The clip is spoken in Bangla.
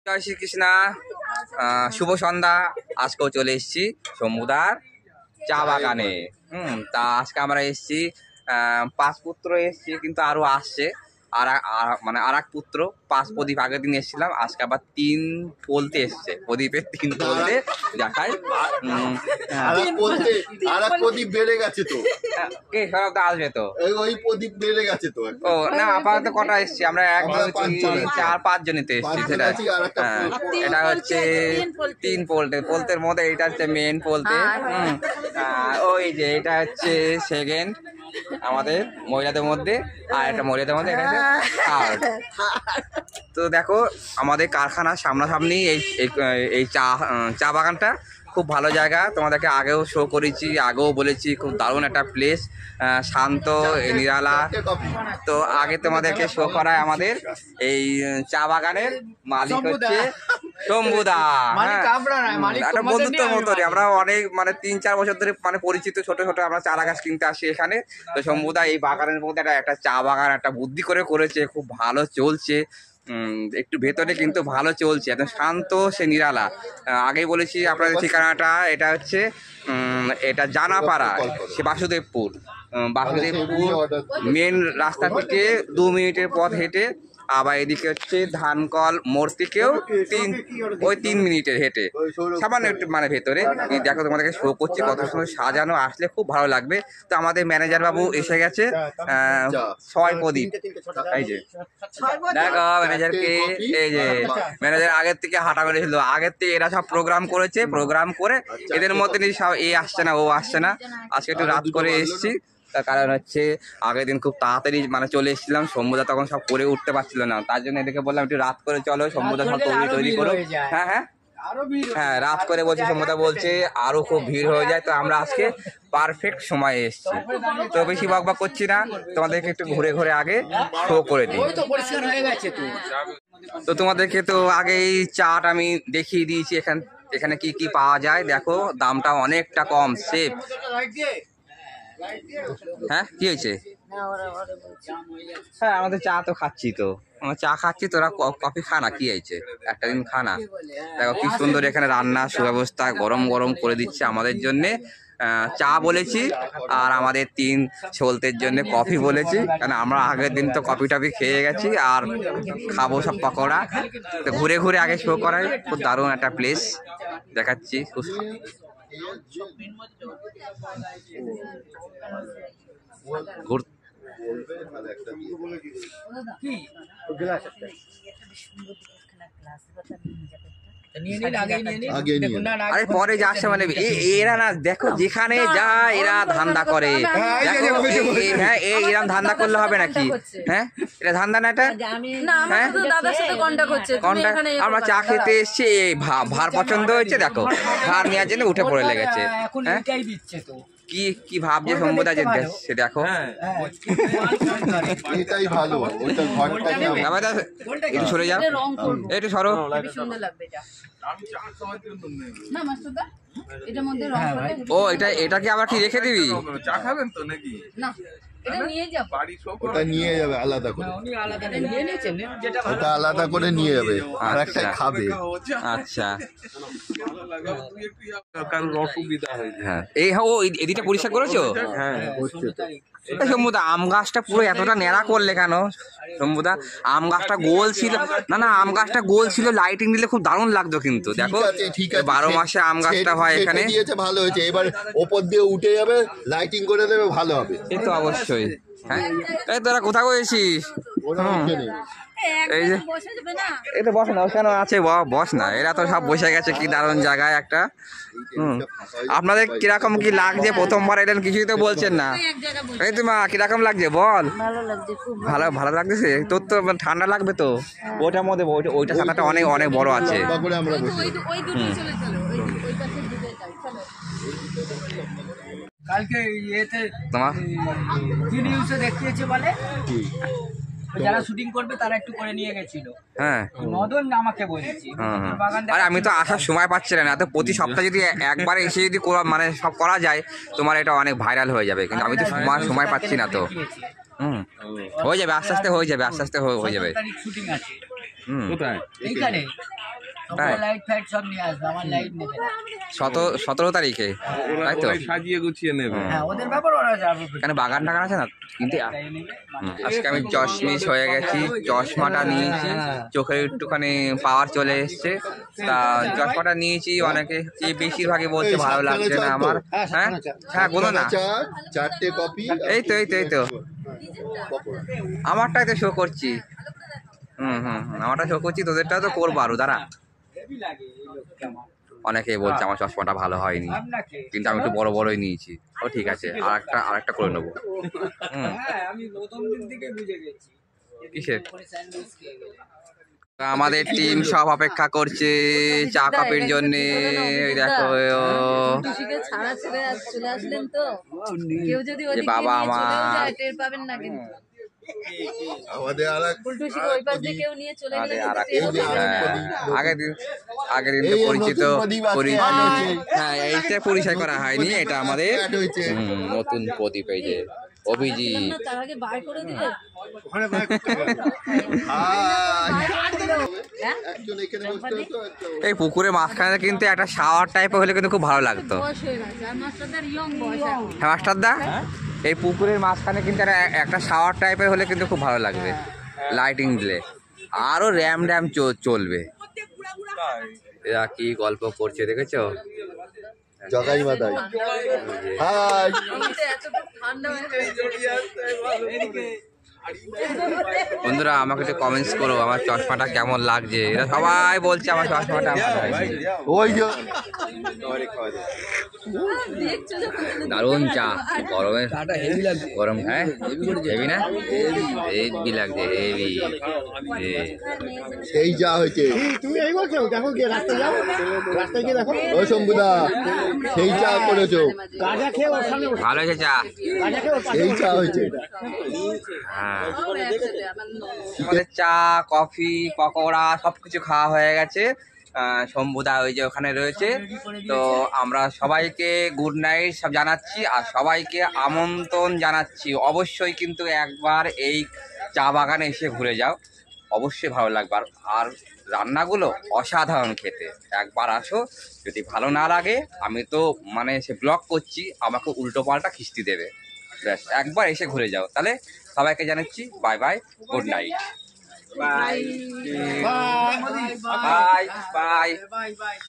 জয় শ্রীকৃষ্ণা। শুভ সন্ধ্যা। আজকেও চলে এসেছি সমুদার চা বাগানে। তা আজকে আমরা এসেছি 5 পুত্র এসেছি, কিন্তু আরো আসছে মানে আর এক পুত্র 5 প্রদীপ আগের দিন এসেছিলাম, আজকে আবার 3 বলতে এসছে। প্রদীপের 3 বলতে দেখায় প্রদীপ বেড়ে গেছে তো, কে সরব আসবে তো, ওই প্রদীপ বেড়ে গেছে তো। ও না, আপাতত কটা এসছি আমরা? 1 2 3 4 5 জনিতে এসছি। সেটা এটা হচ্ছে 3 পোলতের মধ্যে এটা হচ্ছে মেন পোলতে। ওই যে এটা হচ্ছে সেকেন্ড আমাদের মহিলাদের মধ্যে, আর একটা মহিলাদের মধ্যে এটা হচ্ছে থার্ড। তো দেখো আমাদের কারখানার সামনাসামনি এই চা বাগানটা খুব ভালো জায়গা। তোমাদেরকে আগেও শো করেছি, আগেও বলেছি খুব দারুণ একটা প্লেস, শান্ত নিরালা। তো আগে তোমাদেরকে শো করায় আমাদের এই চা বাগানের মালিক হচ্ছে শম্ভুদা। একটা বন্ধুত্বের মতো আমরা অনেক মানে 3-4 বছর ধরে মানে পরিচিত। ছোট ছোট আমরা চারা গাছ কিনতে আসি এখানে। তো শম্ভুদা এই বাগানের মধ্যে একটা চা বাগান একটা বুদ্ধি করেছে, খুব ভালো চলছে। একটু ভেতরে কিন্তু ভালো চলছে, একদম শান্ত সে নিরালা। আগেই বলেছি আপনাদের ঠিকানাটা, এটা হচ্ছে এটা জানাপাড়া, সে বাসুদেবপুর মেন রাস্তা থেকে 2 মিনিটের পথ হেঁটে। আবার এদিকে হচ্ছে ধানকল মোড় থেকেও 3 মিনিটের হেঁটে, সামান্য একটু মানে ভেতরে। দেখো তোমাদেরকে শো করছি কত সুন্দর সাজানো, আসলে খুব ভালো লাগবে। তো আমাদের ম্যানেজার বাবু এসে গেছে, 6 প্রদীপ। এই যে দেখো ম্যানেজারকে, এই যে ম্যানেজার আগের থেকে হাঁটা করেছিল, আগের থেকে এরা সব প্রোগ্রাম করেছে, প্রোগ্রাম করে এদের মধ্যে সব এ আসছে না ও আসছে না। আজকে একটু রাত করে এসছি, তার কারণ হচ্ছে আগের দিন খুব তাড়াতাড়ি মানে চলে এসেছিলাম, শম্ভুদা তখন সব করে উঠতে পারছিল না, তার জন্য এদেরকে বললাম একটু রাত করে চলো, শম্ভুদা সব তৈরি করো। হ্যাঁ রাত করে বলছি, শম্ভুদা বলছে আরো খুব ভিড় হয়ে যায়। তো আমরা আজকে পারফেক্ট সময়ে এসছি। তো বেশি বকবক করছি না, তোমাদেরকে একটু ঘুরে ঘুরে আগে শো করে দিই। তো তোমাদেরকে তো আগেই চাট আমি দেখিয়ে দিয়েছি এখানে কি কি পাওয়া যায়। দেখো দামটা অনেকটা কম, সেফ। হ্যাঁ কি হয়েছে? হ্যাঁ আমাদের চা তো খাচ্ছি, তো আমরা চা খাচ্ছি, তোরা কফি খা না, কি হয়েছে? একটা দিন খা না। দেখো কি সুন্দর এখানে রান্না সুব্যবস্থা, গরম গরম করে দিচ্ছে আমাদের জন্যে। চা বলেছি, আর আমাদের 3 ছোলতের জন্য কফি বলেছি, কারণ আমরা আগের দিন তো কফি টফি খেয়ে গেছি, আর খাবো সব পকোড়া। তো ঘুরে ঘুরে আগে শো করাই, খুব দারুণ একটা প্লেস দেখাচ্ছি। খুব আরে পরে যাচ্ছে মানে এরা না, দেখো যেখানে যায় এরা ধান্দা করে। হ্যাঁ এরকম ধান্দা করলে হবে নাকি? হ্যাঁ এটা ধান্দা না, এটা আমরা চা খেতে এসছি, ভার পছন্দ হয়েছে, দেখো ভার নেওয়ার জন্য উঠে পড়ে লেগেছে। হ্যাঁ কি ভাবছে শম্ভুদা, যে সে দেখো একটু সরে যাও, একটু সরো। ও এটাকে আবার কি রেখে দিবি? চা খাবেন তো নাকি? না ওটা নিয়ে যাবে আলাদা করে, ওটা আলাদা করে নিয়ে যাবে, আর একটা খাবে। আচ্ছা হ্যাঁ এই ও এদিকটা পরিষ্কার করেছো? হ্যাঁ শম্ভুদা আম গাছটা পুরো এতটা ন্যাড়া করলে কেন শম্ভুদা? আম গাছটা গোল ছিল না, আম গাছটা গোল ছিল, লাইটিং দিলে খুব দারুণ লাগতো। কিন্তু দেখো 12 মাসে আম গাছটা হয় এখানে, ভালো হয়েছে। এবার ওপর দিয়ে উঠে যাবে, লাইটিং করে দেবে, ভালো হবে। এই তো অবশ্যই। হ্যাঁ এই তোরা কোথাও গেছিস? এই যে এটা বস না, ওখানে আছে বস না, এরা তো সব বসে গেছে। কি দারুণ জায়গায় একটা। আপনাদের কিরকম কি লাগছে? প্রথমবার এলেন, কিছুই তো বলছেন না। এই তো মা কিরকম লাগছে বল? ভালো লাগতেছে তোর? তো ঠান্ডা লাগবে তো ওটার মধ্যে, ওইটা ছাতাটা অনেক অনেক বড় আছে। কালকে ইয়েতে তোমার নিউজে দেখিয়েছে বলে যারা শুটিং করবে তারা একটু করে নিয়ে গেছিল। হ্যাঁ মদন আমাকে বলেছি। আর আমি তো আসার সময় পাচ্ছিলাম না, তো প্রতি সপ্তাহে যদি একবারে এসে যদি মানে সব করা যায়, তোমার এটা অনেক ভাইরাল হয়ে যাবে। কিন্তু আমি তো সময় পাচ্ছি না তো। হয়ে যাবে আস্তে আস্তে, হয়ে যাবে আস্তে আস্তে হয়ে যাবে। শুটিং আছে কোথায়? এইখানে তাই লাইট ফাইট সব নিয়ে আসবে, আমার লাইট নেবে না। 17 তারিখে, তাই তো? সাজিয়ে গুছিয়ে নেবে। হ্যাঁ, ওদের ব্যাপার ওরা যাবে। কেন বাগান টাগান আছে না কিন্তু আজকে আমি চশমিশ হয়ে গেছি, চশমাটা নিয়েছি, চোখের একটুখানি পাওয়ার চলে এসছে, তা চশমাটা নিয়েছি। অনেকে বেশিরভাগই বলছে ভালো লাগছে না আমার। হ্যাঁ হ্যাঁ, বলো না। 4টে কপি। এই তো আমারটাই তো শো করছি। আমারটা শো করছি, তোদেরটা তো করবো আরো, দাঁড়া। অনেকেই বলছে আমার চশমাটা ভালো হয়নি, কিন্তু আমি একটু বড় বড়ই নিয়েছি। ও ঠিক আছে, আরেকটা করে নেবো। আমি প্রথম দিন থেকে বুঝে গেছি কিসের? আমাদের টিম সব অপেক্ষা করছে চা কফির জন্য। দেখো ছাড়া ছেড়ে চলে আসলেন তো, কেউ যদি যে বাবা আমার টের পাবেন না কিন্তু। আমাদের ওই পাশ দিয়ে কেউ নিয়ে চলে গেলে আগের দিন তো পরিচিত। হ্যাঁ, এইটা পরিচয় করা হয়নি, এটা আমাদের নতুন প্রদীপ, এই যে অভিজিৎ। তার আগে বার করে দিলে এই পুকুরের মাঝখানে কিন্তু একটা শাওয়ার টাইপের হলে কিন্তু খুব ভালো লাগতো। বয়স হয়ে গেছে, আর মাস্টারদার ইয়ং বয়স এখন। হ্যাঁ মাস্টারদা, এই পুকুরের মাঝখানে কিন্তু একটা শাওয়ার টাইপের হলে কিন্তু খুব ভালো লাগবে, লাইটিং দিলে আরো র্যাম চলবে। এরা কি গল্প করছে দেখেছো? জগাই মাদাই। হাই, ঠান্ডা বন্ধুরা আমাকে একটু কমেন্টস করো আমার চশমাটা কেমন লাগছে। এরা সবাই বলছে আমার চশমাটা ভালো হয়েছে। ওই যে দারুণ চা, গরমে গরম। হ্যাঁ হেভি না? হেভি লাগছে, হেভি। সেই যা হয়েছে। ও শম্ভুদা, সেই চা করেছো, ভালো হয়েছে চা, সেই চা হয়েছে। হ্যাঁ আমাদের চা কফি পকোড়া সবকিছু খাওয়া হয়ে গেছে। শম্ভুদা ওই যে ওখানে রয়েছে। তো আমরা সবাইকে গুড নাইট সব জানাচ্ছি, আর সবাইকে আমন্ত্রণ জানাচ্ছি অবশ্যই কিন্তু একবার এই চা বাগানে এসে ঘুরে যাও, অবশ্যই ভালো লাগবে। আর রান্নাগুলো অসাধারণ খেতে, একবার আসো। যদি ভালো না লাগে আমি তো মানে সে ব্লগ করছি, আমাকে উল্টো পাল্টা খিস্তি দেবে। ব্যাস একবার এসে ঘুরে যাও। তাহলে সবাইকে জানাচ্ছি bye bye, good night, bye bye bye.